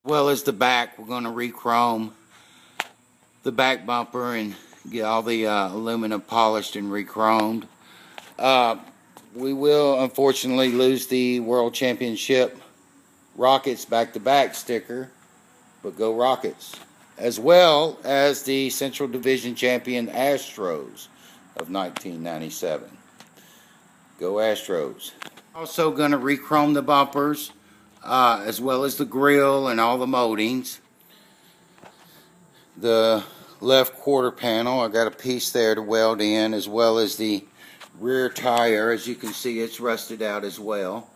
Well as the back. We're going to re-chrome the back bumper and get all the aluminum polished and re-chromed. We will unfortunately lose the World Championship Rockets back-to-back sticker, but go Rockets, as well as the Central Division champion Astros of 1997. Go Astros. Also going to re-chrome the bumpers, as well as the grill and all the moldings. The left quarter panel, I got a piece there to weld in, as well as the rear tire. As you can see, it's rusted out as well.